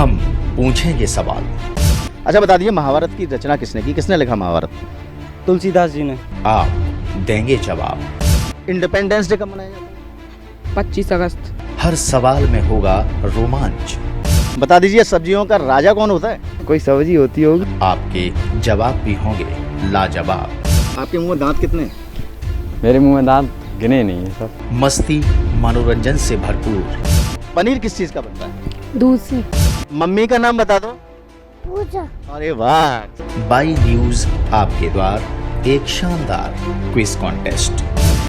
हम पूछेंगे सवाल। अच्छा बता दिए, महाभारत की रचना किसने की, किसने लिखा महाभारत? तुलसीदास जी ने। आप देंगे जवाब। इंडिपेंडेंस डे कब मनाया जाता है? 25 अगस्त। हर सवाल में होगा रोमांच। बता दीजिए, सब्जियों का राजा कौन होता है? कोई सब्जी होती होगी। आपके जवाब भी होंगे लाजवाब। आपके मुंह में दांत कितने हैं? मेरे मुंह में दांत गिने नहीं है सब। मस्ती मनोरंजन से भरपूर। पनीर किस चीज का बनता है? दूध से। मम्मी का नाम बता दो। पूजा। अरे वाह। बाई न्यूज आपके द्वार एक शानदार क्विज कॉन्टेस्ट।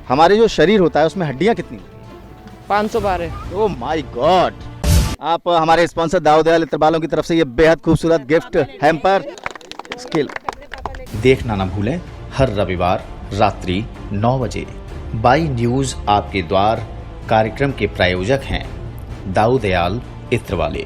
हमारे जो शरीर होता है उसमें हड्डियां कितनी? 512। Oh my God. आप हमारे स्पॉन्सर दाऊद दयाल इत्र वालों की तरफ से ये बेहद खूबसूरत गिफ्ट हैम्पर स्किल देखना ना भूलें हर रविवार रात्रि 9 बजे। बाई न्यूज आपके द्वार कार्यक्रम के प्रायोजक हैं दाऊद दयाल इत्र वाले।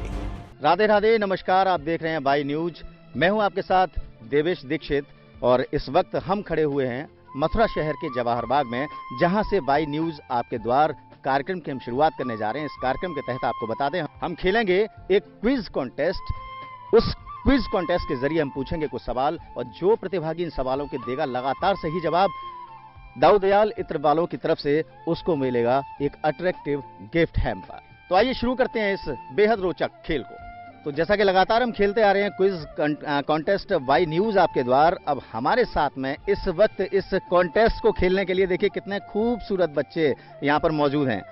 राधे राधे, नमस्कार। आप देख रहे हैं बाई न्यूज। मैं हूं आपके साथ देवेश दीक्षित और इस वक्त हम खड़े हुए हैं मथुरा शहर के जवाहर बाग में, जहां से बाई न्यूज आपके द्वार कार्यक्रम की हम शुरुआत करने जा रहे हैं। इस कार्यक्रम के तहत आपको बता दें, हम खेलेंगे एक क्विज कॉन्टेस्ट। उस क्विज कॉन्टेस्ट के जरिए हम पूछेंगे कुछ सवाल और जो प्रतिभागी इन सवालों के देगा लगातार सही जवाब दाऊद दयाल इत्र वालों की तरफ से उसको मिलेगा एक अट्रैक्टिव गिफ्ट हैम्पर। तो आइए शुरू करते हैं इस बेहद रोचक खेल को। तो जैसा कि लगातार हम खेलते आ रहे हैं क्विज कॉन्टेस्ट बाई न्यूज आपके द्वार, अब हमारे साथ में इस वक्त इस कॉन्टेस्ट को खेलने के लिए देखिए कितने खूबसूरत बच्चे यहाँ पर मौजूद हैं।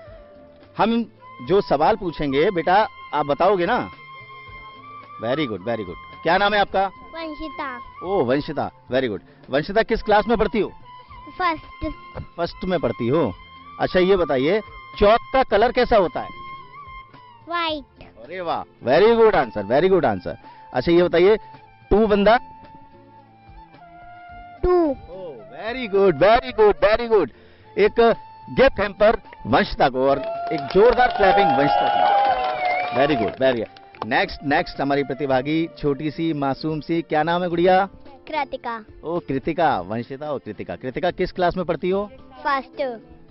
हम जो सवाल पूछेंगे बेटा आप बताओगे ना? Very good very good. क्या नाम है आपका? वंशिता। ओह वंशिता, वेरी गुड। वंशिता किस क्लास में पढ़ती हो? फर्स्ट। फर्स्ट में पढ़ती हो। अच्छा ये बताइए, चौक का कलर कैसा होता है? वाइट। अरे वाह, very good answer, very good answer. अच्छा ये बताइए, टू बंदा? 2। Very good very good very good. एक गिफ्ट हैम्पर वंशिता को और एक जोरदार क्लैपिंग वंशिता को। Very good very good. Next हमारी प्रतिभागी छोटी सी मासूम सी, क्या नाम है गुड़िया? कृतिका। ओ कृतिका, वंशिता और कृतिका। कृतिका किस क्लास में पढ़ती हो? फर्स्ट।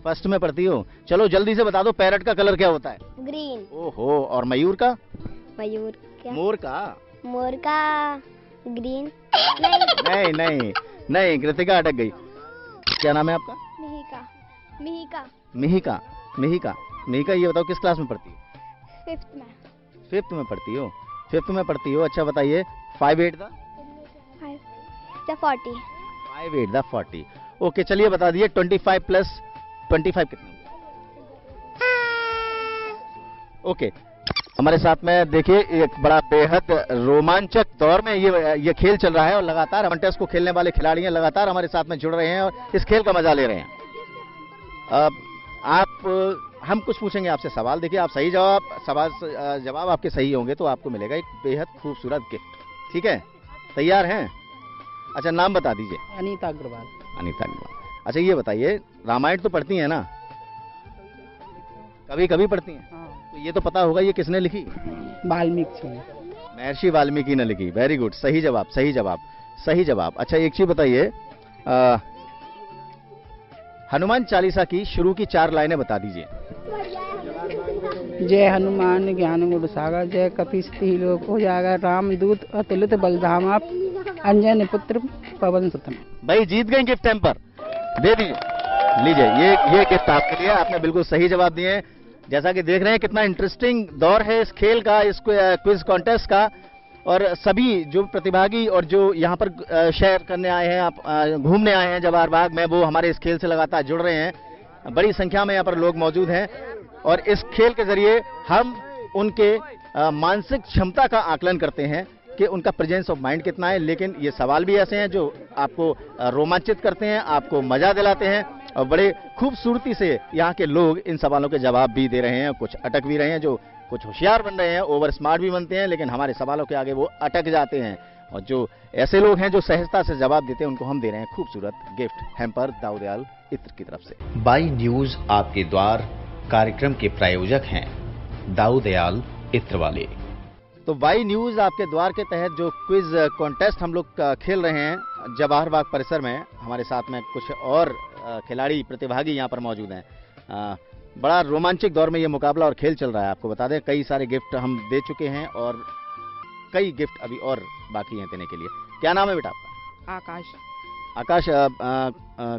फर्स्ट में पढ़ती हो। चलो जल्दी से बता दो, पैरट का कलर क्या होता है? ग्रीन। ओहो, और मयूर का? मयूर क्या? मोर का? मोर का ग्रीन। नहीं नहीं नहीं, कृतिका अटक गई। क्या नाम है आपका? मिहिका। मिहिका। मिहिका। मिहिका मिहिका, ये बताओ किस क्लास में पढ़ती हो? 5th में। 5th में पढ़ती हो। 5th में पढ़ती हो। अच्छा बताइए, 5 8 द 40। 5 8 द 40। ओके चलिए बता दिए, 25 प्लस 25 कितने होंगे? ओके, हमारे साथ में देखिए एक बड़ा बेहद रोमांचक दौर में ये खेल चल रहा है और लगातार कॉन्टेस्ट को खेलने वाले खिलाड़ी हैं लगातार हमारे साथ में जुड़ रहे हैं और इस खेल का मजा ले रहे हैं। हम कुछ पूछेंगे आपसे सवाल। देखिए आप सही जवाब आपके सही होंगे तो आपको मिलेगा एक बेहद खूबसूरत गिफ्ट। ठीक है, तैयार हैं? अच्छा नाम बता दीजिए। अनीता अग्रवाल। अनीता अग्रवाल। अच्छा ये बताइए, रामायण तो पढ़ती हैं ना? कभी कभी पढ़ती हैं? तो ये तो पता होगा ये किसने लिखी? वाल्मीकि। महर्षि वाल्मीकि ने लिखी। वेरी गुड, सही जवाब सही जवाब सही जवाब। अच्छा एक चीज बताइए, हनुमान चालीसा की शुरू की 4 लाइनें बता दीजिए। जय हनुमान ज्ञान गुण सागर, जय कपीस लोक उजागर, रामदूत अतुलित बलधाम, आप अंजन पुत्र पवन सुतम। भाई जीत गए गिफ्ट हैम्पर, दे दीजिए। लीजिए ये गिफ्ट आपके लिए। आपने बिल्कुल सही जवाब दिए। जैसा कि देख रहे हैं कितना इंटरेस्टिंग दौर है इस खेल का, इस क्विज कॉन्टेस्ट का, और सभी जो प्रतिभागी और जो यहाँ पर शेयर करने आए हैं, आप घूमने आए हैं जवाहर बाग में, वो हमारे इस खेल से लगातार जुड़ रहे हैं। बड़ी संख्या में यहाँ पर लोग मौजूद हैं और इस खेल के जरिए हम उनके मानसिक क्षमता का आकलन करते हैं कि उनका प्रेजेंस ऑफ माइंड कितना है। लेकिन ये सवाल भी ऐसे हैं जो आपको रोमांचित करते हैं, आपको मजा दिलाते हैं और बड़े खूबसूरती से यहाँ के लोग इन सवालों के जवाब भी दे रहे हैं। कुछ अटक भी रहे हैं, जो कुछ होशियार बन रहे हैं, ओवर स्मार्ट भी बनते हैं, लेकिन हमारे सवालों के आगे वो अटक जाते हैं। और जो ऐसे लोग हैं जो सहजता से जवाब देते हैं, उनको हम दे रहे हैं खूबसूरत गिफ्ट हैम्पर दाऊद दयाल इत्र की तरफ से। बाई न्यूज आपके द्वार कार्यक्रम के प्रायोजक हैं दाऊद दयाल इत्र वाले। तो बाई न्यूज आपके द्वार के तहत जो क्विज कॉन्टेस्ट हम लोग खेल रहे हैं जवाहर बाग परिसर में, हमारे साथ में कुछ और खिलाड़ी प्रतिभागी यहाँ पर मौजूद हैं। बड़ा रोमांचक दौर में ये मुकाबला और खेल चल रहा है। आपको बता दें कई सारे गिफ्ट हम दे चुके हैं और कई गिफ्ट अभी और बाकी हैं देने के लिए। क्या नाम है बेटा आपका? आकाश। आकाश,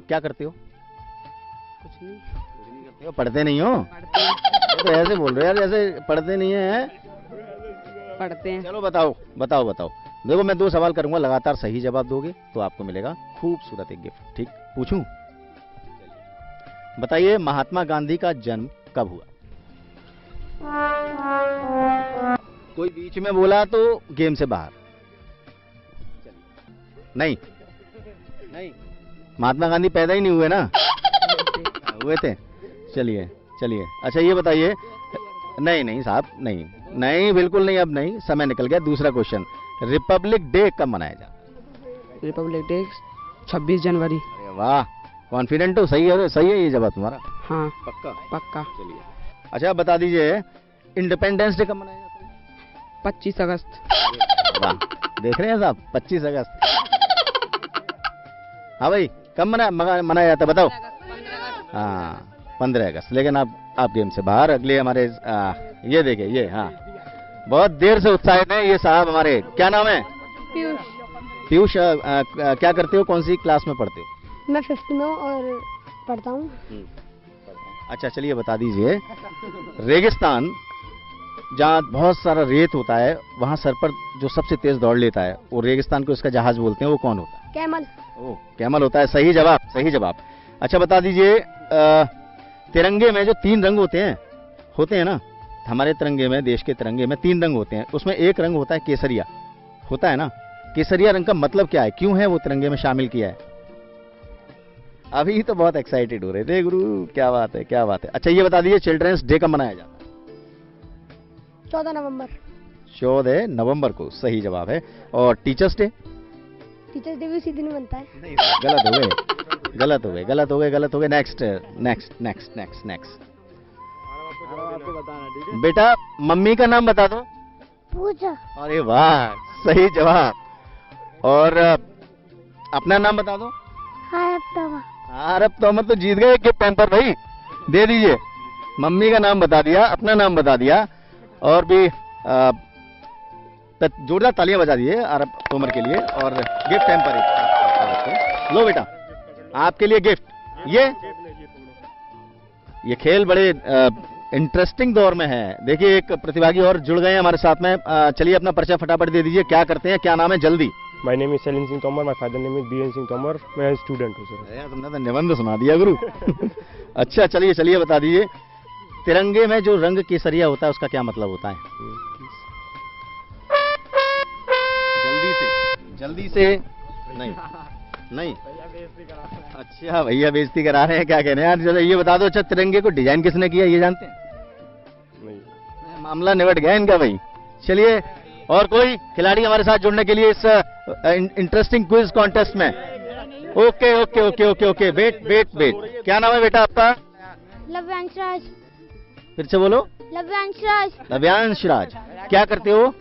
क्या करते हो? कुछ नहीं। कुछ नहीं करते हो, पढ़ते नहीं हो? पढ़ते हैं। ये तो ऐसे बोल रहे हो यार जैसे पढ़ते नहीं है। पढ़ते हैं। चलो बताओ बताओ बताओ। देखो मैं 2 सवाल करूंगा, लगातार सही जवाब दोगे तो आपको मिलेगा खूबसूरत एक गिफ्ट। ठीक, पूछूं? बताइए महात्मा गांधी का जन्म कब हुआ? कोई बीच में बोला तो गेम से बाहर। नहीं नहीं, महात्मा गांधी पैदा ही नहीं हुए ना? हुए थे। चलिए चलिए, अच्छा ये बताइए। नहीं नहीं साहब, नहीं नहीं, बिल्कुल नहीं, अब नहीं, समय निकल गया। दूसरा क्वेश्चन, रिपब्लिक डे कब मनाया जाता है? रिपब्लिक डे 26 जनवरी। अरे वाह, कॉन्फिडेंट हो? सही है, सही है ये जवाब तुम्हारा? हाँ पक्का? पक्का। चलिए, अच्छा बता दीजिए इंडिपेंडेंस डे कब मनाया जाता है? 25 अगस्त। वाह, देख रहे हैं साहब, 25 अगस्त। हाँ भाई, कब मनाया जाता है बताओ? हाँ 15 अगस्त। लेकिन आप गेम से बाहर। अगले हमारे ये देखिए, ये हाँ बहुत देर से उत्साहित हैं ये साहब हमारे। क्या नाम है? पीयूष। पीयूष, क्या करते हो, कौन सी क्लास में पढ़ते हो? मैं 5th में हूँ और पढ़ता हूँ। अच्छा चलिए बता दीजिए, रेगिस्तान जहाँ बहुत सारा रेत होता है, वहाँ सर पर जो सबसे तेज दौड़ लेता है, वो रेगिस्तान को इसका जहाज बोलते हैं, वो कौन होता है? कैमल। ओह, कैमल होता है। सही जवाब, सही जवाब। अच्छा बता दीजिए, तिरंगे में जो 3 रंग होते हैं ना, हमारे तिरंगे में, देश के तिरंगे में 3 रंग होते हैं, उसमें एक रंग होता है केसरिया, होता है ना? केसरिया रंग का मतलब क्या है, क्यों है वो तिरंगे में शामिल किया है? अभी तो बहुत एक्साइटेड हो रहे थे गुरु, क्या बात है, क्या बात है। अच्छा ये बता दीजिए, चिल्ड्रंस डे कब मनाया जाता है? 14 नवंबर। 14 नवंबर को सही जवाब है। और टीचर्स डे? टीचर्स डे भी उसी दिन बनता है। नहीं, गलत हो गए, गलत हो गए, गलत हो गए, गलत हो गए। Next next next next next. बेटा मम्मी का नाम बता दो। पूजा। अरे वाह, सही जवाब। और अपना नाम बता दो। अरे तो हम तो जीत गए गिफ्ट पैम्पर भाई, दे दीजिए। मम्मी का नाम बता दिया, अपना नाम बता दिया, और भी जोरदार तालियां बजा दिए आरब तोमर के लिए। और गिफ्ट पैम्पर लो बेटा, आपके लिए गिफ्ट। ये खेल बड़े इंटरेस्टिंग दौर में है। देखिए एक प्रतिभागी और जुड़ गए हैं हमारे साथ में। चलिए अपना परिचय फटाफट दे दीजिए, क्या करते हैं, क्या नाम है, जल्दी। My name is Selin Singh Tomar. My father name is Biren Singh Tomar. मैं स्टूडेंट हूँ सर। तुमने तो निबंध सुना दिया गुरु। अच्छा चलिए चलिए बता दीजिए, तिरंगे में जो रंग केसरिया होता है उसका क्या मतलब होता है? जल्दी से। नहीं नहीं, अच्छा भैया बेइज्जती करा रहे हैं, क्या कह रहे हैं यार? चलो ये बता दो, अच्छा तिरंगे को डिजाइन किसने किया, ये जानते हैं? नहीं। मामला निबट गया इनका भाई। चलिए, और कोई खिलाड़ी हमारे साथ जुड़ने के लिए इस इंटरेस्टिंग क्विज कॉन्टेस्ट में? Okay okay okay okay okay, wait wait wait. क्या नाम है बेटा आपका? लव्यांश राज। फिर से बोलो। लव्यांश राज। लव्यांश राज। क्या करते हो,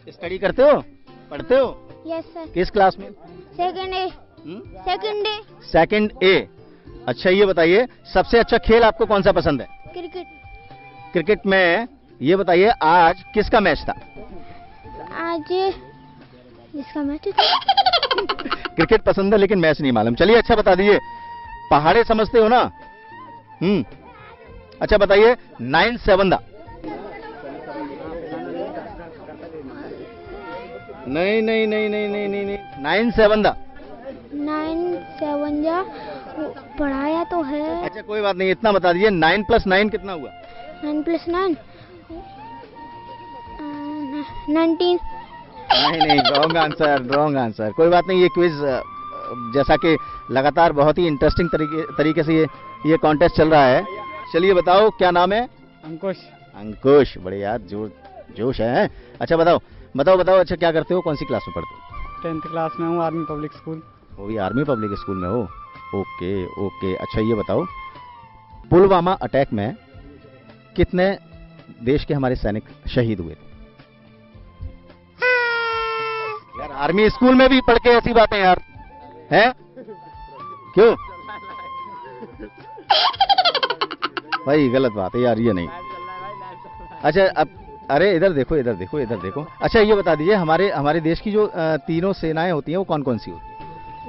स्टडी करते हो, पढ़ते हो? Yes sir. किस क्लास में? सेकंड ए। सेकंड ए। सेकंड ए। अच्छा ये बताइए, सबसे अच्छा खेल आपको कौन सा पसंद है? क्रिकेट। क्रिकेट में ये बताइए, आज किसका मैच था? आज इसका मैच था। क्रिकेट पसंद है लेकिन मैच नहीं मालूम। चलिए अच्छा बता दीजिए, पहाड़े समझते हो ना? अच्छा बताइए, 9/7 नहीं नहीं नहीं नहीं नहीं नहीं नहीं, 9/7 9/7 जा पढ़ाया तो है। अच्छा कोई बात नहीं, इतना बता दीजिए, 9 + 9 कितना हुआ? 9 + 9 19। नहीं नहीं, रॉन्ग आंसर, रॉन्ग आंसर। कोई बात नहीं, ये क्विज जैसा कि लगातार बहुत ही इंटरेस्टिंग तरीके से ये कॉन्टेस्ट चल रहा है। चलिए बताओ, क्या नाम है? अंकुश। अंकुश, बड़े यार जोश है। अच्छा बताओ बताओ बताओ, अच्छा क्या करते हो, कौन सी क्लास में पढ़ते हो? 10th क्लास में हूँ, आर्मी पब्लिक स्कूल। वो भी आर्मी पब्लिक स्कूल में हो? Okay okay. अच्छा ये बताओ, पुलवामा अटैक में कितने देश के हमारे सैनिक शहीद हुए थे? यार आर्मी स्कूल में भी पढ़ के ऐसी बातें यार, हैं? क्यों भाई, गलत बात है यार, ये नहीं। अच्छा अब अरे इधर देखो, इधर देखो, इधर देखो। अच्छा ये बता दीजिए, हमारे देश की जो तीनों सेनाएं होती हैं वो कौन कौन सी होती हैं?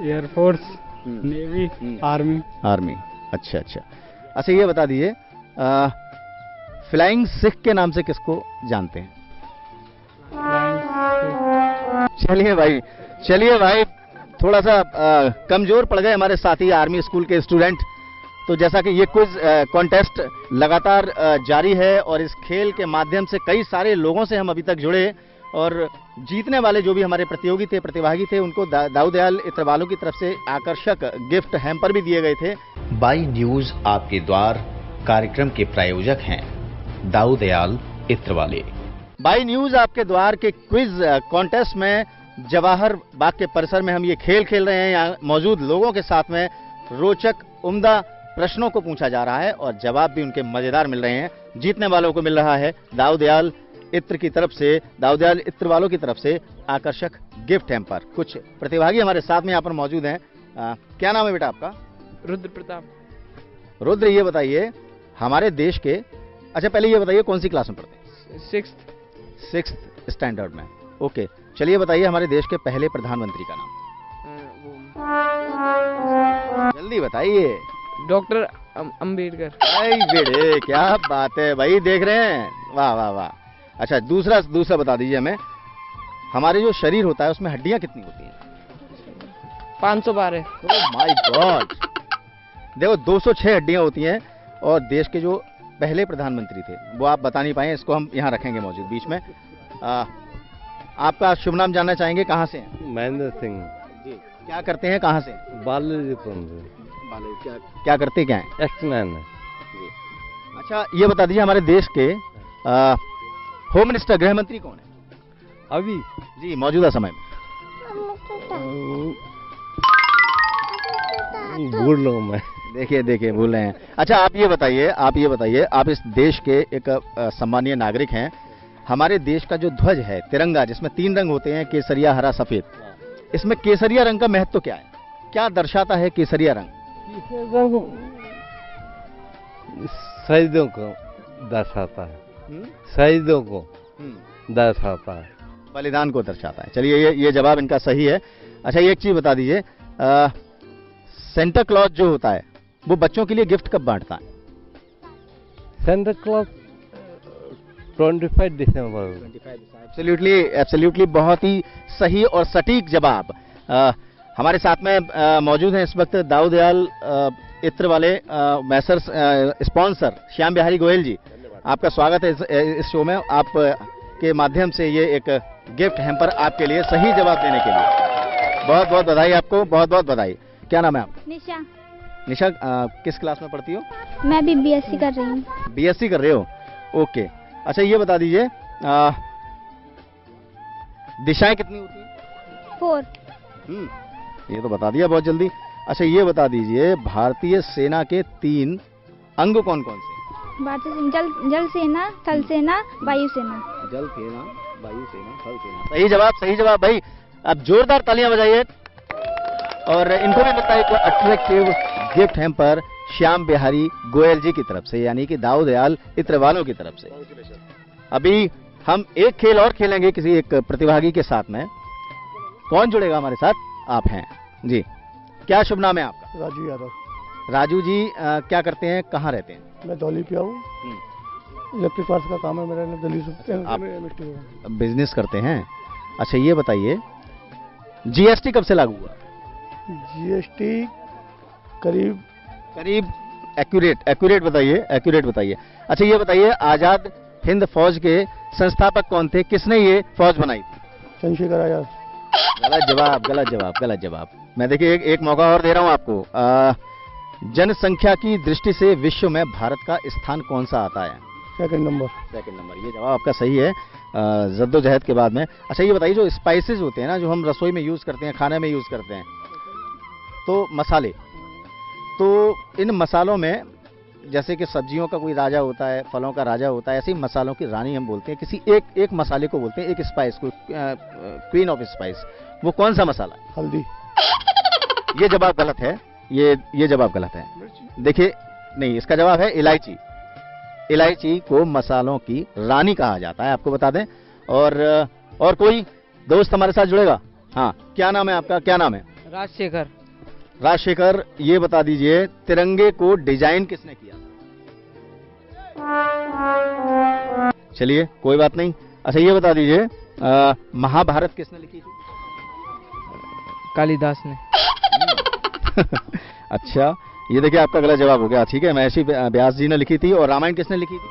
Air force, navy, army. आर्मी। अच्छा अच्छा। अच्छा ये बता दीजिए, फ्लाइंग सिख के नाम से किसको जानते हैं? चलिए भाई थोड़ा सा कमजोर पड़ गए हमारे साथी आर्मी स्कूल के स्टूडेंट। तो जैसा कि ये क्विज कॉन्टेस्ट लगातार जारी है और इस खेल के माध्यम से कई सारे लोगों से हम अभी तक जुड़े और जीतने वाले जो भी हमारे प्रतियोगी थे, प्रतिभागी थे, उनको दाऊ दयाल इत्रवालों की तरफ से आकर्षक गिफ्ट हैम्पर भी दिए गए थे। बाई न्यूज आपके द्वार कार्यक्रम के प्रायोजक हैं दाऊ दयाल इत्रवाले। बाई न्यूज आपके द्वार के क्विज कॉन्टेस्ट में जवाहर बाग के परिसर में हम ये खेल खेल रहे हैं। यहाँ मौजूद लोगों के साथ में रोचक उम्दा प्रश्नों को पूछा जा रहा है और जवाब भी उनके मजेदार मिल रहे हैं। जीतने वालों को मिल रहा है दाऊ दयाल इत्र की तरफ से, दाऊ दयाल इत्र वालों की तरफ से आकर्षक गिफ्ट हैम्पर। कुछ प्रतिभागी हमारे साथ में यहाँ पर मौजूद हैं। क्या नाम है बेटा आपका? रुद्र प्रताप। रुद्र, ये बताइए हमारे देश के, अच्छा पहले ये बताइए कौन सी क्लास में पढ़ते हैं? 6th स्टैंडर्ड में। ओके, चलिए बताइए हमारे देश के पहले प्रधानमंत्री का नाम। जल्दी बताइए। डॉक्टर अंबेडकर। भाई बेटे क्या बात है भाई, देख रहे हैं, वाह वाह वाह। अच्छा दूसरा बता दीजिए हमें, हमारे जो शरीर होता है उसमें हड्डियां कितनी होती हैं? 512। ओह माय गॉड, देखो 206 हड्डियां होती हैं। और देश के जो पहले प्रधानमंत्री थे वो आप बता नहीं पाए, इसको हम यहाँ रखेंगे मौजूद बीच में। आपका शुभ नाम जानना चाहेंगे, कहाँ से हैं? महेंद्र सिंह। जी, क्या करते हैं, कहाँ से? बालाजीपुरम से। क्या करते क्या हैं? एक्समैन है। अच्छा ये बता दीजिए हमारे देश के होम मिनिस्टर, गृह मंत्री कौन है अभी? जी मौजूदा समय में? भूल रहा हूँ मैं। देखिए भूल रहे हैं। अच्छा आप ये बताइए, आप इस देश के एक सम्मानीय नागरिक हैं। हमारे देश का जो ध्वज है तिरंगा, जिसमें 3 रंग होते हैं, केसरिया, हरा, सफेद, इसमें केसरिया रंग का महत्व क्या है? क्या दर्शाता है केसरिया रंग? शहीदों को दर्शाता है, शहीदों को दर्शाता है, बलिदान को दर्शाता है। चलिए ये जवाब इनका सही है। अच्छा ये एक चीज बता दीजिए, सेंटा क्लॉज जो होता है वो बच्चों के लिए गिफ्ट कब बांटता है? सेंटा क्लॉज 25 दिसंबर। एब्सोल्युटली बहुत ही सही और सटीक जवाब। हमारे साथ में मौजूद हैं इस वक्त दाऊ दयाल इत्र वाले मैसर्स स्पॉन्सर श्याम बिहारी गोयल जी। आपका स्वागत है इस शो में। आप के माध्यम से ये एक गिफ्ट हैम्पर आपके लिए, सही जवाब देने के लिए बहुत बहुत बधाई आपको, बहुत बहुत बधाई। क्या नाम है आपका? निशा। निशा, किस क्लास में पढ़ती हो? मैं भी बीएससी कर रही हूँ। बीएससी कर रहे हो, ओके। अच्छा ये बता दीजिए दिशाएं कितनी होती हैं? 4। ये तो बता दिया बहुत जल्दी। अच्छा ये बता दीजिए भारतीय सेना के 3 अंग कौन कौन से? भारतीय जल सेना, थल सेना, वायु सेना। जल सेना, वायु सेना, थल सेना। सही जवाब भाई। अब जोरदार तालियां बजाइए। और इनको भी मिलता है एक attractive gift hamper Shyam Bihari Goyal ji की तरफ से, यानी कि दाऊ दयाल इत्र वालों की तरफ से। अभी हम एक खेल और खेलेंगे किसी एक प्रतिभागी के साथ में। कौन जुड़ेगा हमारे साथ? आप हैं जी। क्या शुभ नाम है आपका? राजू यादव। राजू जी क्या करते हैं, कहाँ रहते हैं? मैं दौली पे हूँ। इलेक्ट्रिक पार्ट्स का काम है मेरा, दिल्ली से। आप बिजनेस करते हैं? अच्छा ये बताइए जीएसटी कब से लागू हुआ? जीएसटी करीब एक्यूरेट बताइए। अच्छा ये बताइए आजाद हिंद फौज के संस्थापक कौन थे, किसने ये फौज बनाई थी? चंद्रशेखर आजाद। गलत जवाब। मैं देखिए एक मौका और दे रहा हूं आपको। जनसंख्या की दृष्टि से विश्व में भारत का स्थान कौन सा आता है? 2nd number. ये जवाब आपका सही है जद्दोजहद के बाद में। अच्छा ये बताइए जो स्पाइसेस होते हैं ना, जो हम रसोई में यूज करते हैं, खाने में यूज करते हैं, तो मसाले, तो इन मसालों में जैसे कि सब्जियों का कोई राजा होता है, फलों का राजा होता है, ऐसे ही मसालों की रानी हम बोलते हैं। किसी एक मसाले को बोलते हैं, एक स्पाइस को क्वीन ऑफ स्पाइस। वो कौन सा मसाला? हल्दी। ये जवाब गलत है। ये जवाब गलत है। देखिए नहीं, इसका जवाब है इलायची। इलायची को मसालों की रानी कहा जाता है, आपको बता दें। और कोई दोस्त हमारे साथ जुड़ेगा? हाँ, क्या नाम है आपका, क्या नाम है? राजशेखर। राजशेखर, ये बता दीजिए तिरंगे को डिजाइन किसने किया? चलिए कोई बात नहीं। अच्छा ये बता दीजिए महाभारत किसने लिखी थी? कालिदास ने। अच्छा, ये देखिए आपका गलत जवाब हो गया। ठीक है, महर्षि व्यास जी ने लिखी थी। और रामायण किसने लिखी थी?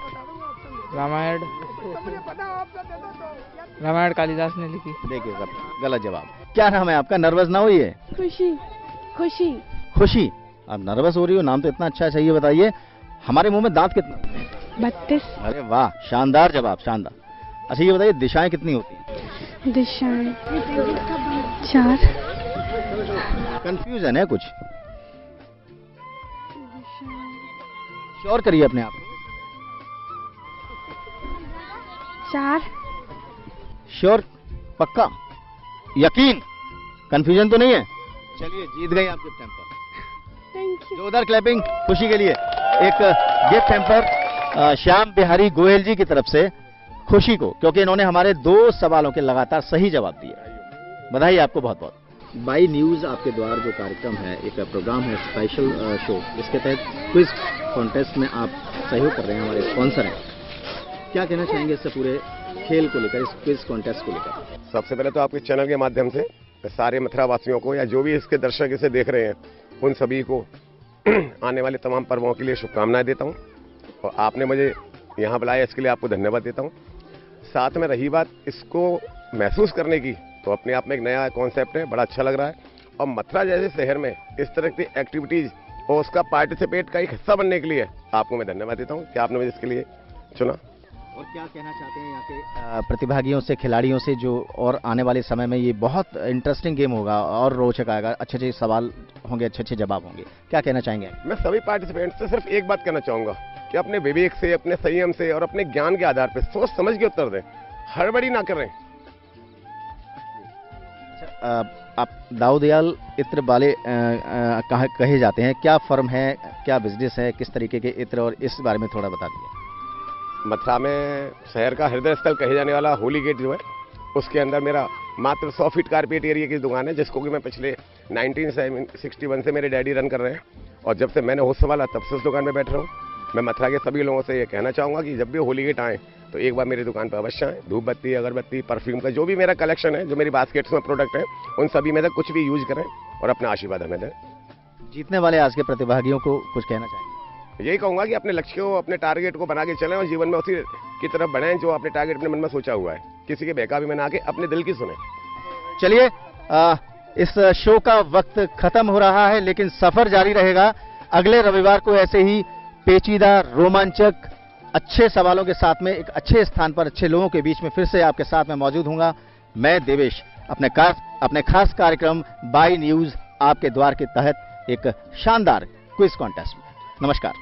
रामायण कालिदास ने लिखी। देखिए सब गलत जवाब। क्या नाम है आपका? नर्वस ना होइए। खुशी। खुशी। खुशी, आप नर्वस हो रही हो, नाम तो इतना अच्छा है। ये बताइए हमारे मुंह में दांत कितने? 32। अरे वाह, शानदार जवाब, शानदार। अच्छा ये बताइए दिशाएं कितनी होती हैं? दिशाएं 4। कंफ्यूजन है कुछ, श्योर करिए अपने आप। 4। श्योर, पक्का, यकीन, कंफ्यूजन तो नहीं है? चलिए जीत गई आप गिफ्ट हैम्पर। Thank you. जोरदार क्लैपिंग खुशी के लिए। एक गिफ्ट हैम्पर श्याम बिहारी गोयल जी की तरफ से खुशी को, क्योंकि इन्होंने हमारे 2 सवालों के लगातार सही जवाब दिए। बधाई आपको बहुत बहुत। बाई न्यूज आपके द्वार जो कार्यक्रम है, एक प्रोग्राम है, स्पेशल शो, इसके तहत क्विज कॉन्टेस्ट में आप सहयोग कर रहे हैं, हमारे स्पॉन्सर हैं। क्या कहना चाहेंगे इससे पूरे खेल को लेकर, इस क्विज कॉन्टेस्ट को लेकर? सबसे पहले तो आपके चैनल के माध्यम से सारे मथुरा वासियों को, या जो भी इसके दर्शक इसे देख रहे हैं, उन सभी को आने वाले तमाम पर्वों के लिए शुभकामनाएं देता हूं। और आपने मुझे यहां बुलाया, इसके लिए आपको धन्यवाद देता हूं। साथ में रही बात इसको महसूस करने की, तो अपने आप में एक नया कॉन्सेप्ट है, बड़ा अच्छा लग रहा है। और मथुरा जैसे शहर में इस तरह की एक्टिविटीज और उसका पार्टिसिपेट का एक हिस्सा बनने के लिए आपको मैं धन्यवाद देता हूं कि आपने मुझे इसके लिए चुना। और क्या कहना चाहते हैं यहाँ के प्रतिभागियों से, खिलाड़ियों से, जो और आने वाले समय में ये बहुत इंटरेस्टिंग गेम होगा और रोचक आएगा, अच्छे अच्छे सवाल होंगे, अच्छे अच्छे जवाब होंगे, क्या कहना चाहेंगे? मैं सभी पार्टिसिपेंट्स से सिर्फ एक बात कहना चाहूंगा कि अपने विवेक से, अपने संयम से और अपने ज्ञान के आधार पर सोच समझ के उत्तर दें, हड़बड़ी ना करें। आप दाऊदयाल इत्र वाले कहे जाते हैं, क्या फर्म है, क्या बिजनेस है, किस तरीके के इत्र, और इस बारे में थोड़ा बता दीजिए। मथुरा में शहर का हृदय स्थल कहे जाने वाला होली गेट जो है, उसके अंदर मेरा मात्र 100 फीट कारपेट एरिया की दुकान है, जिसको कि मैं पिछले 1961 से मेरे डैडी रन कर रहे हैं। और जब से मैंने होश संभाला तब से उस दुकान में बैठ रहा हूँ। मैं मथुरा के सभी लोगों से ये कहना चाहूँगा कि जब भी होली गेट आए तो एक बार मेरी दुकान पर अवश्य आए। धूप बत्ती, अगरबत्ती, परफ्यूम का जो भी मेरा कलेक्शन है, जो मेरी बास्केट्स में प्रोडक्ट है, उन सभी में से कुछ भी यूज करें और अपना आशीर्वाद हमें दें। जीतने वाले आज के प्रतिभागियों को कुछ कहना चाहेंगे? यही कहूँगा कि अपने लक्ष्य को, अपने टारगेट को बना के चलें और जीवन में उसी की तरफ बढ़ें जो अपने टारगेट अपने मन में सोचा हुआ है। किसी के बहकावे में ना आके अपने दिल की सुने। चलिए इस शो का वक्त खत्म हो रहा है, लेकिन सफर जारी रहेगा। अगले रविवार को ऐसे ही पेचीदा, रोमांचक, अच्छे सवालों के साथ में एक अच्छे स्थान पर, अच्छे लोगों के बीच में फिर से आपके साथ में मौजूद हूंगा। मैं देवेश, अपने खास कार्यक्रम बाई न्यूज आपके द्वार के तहत एक शानदार क्विज कॉन्टेस्ट में। नमस्कार।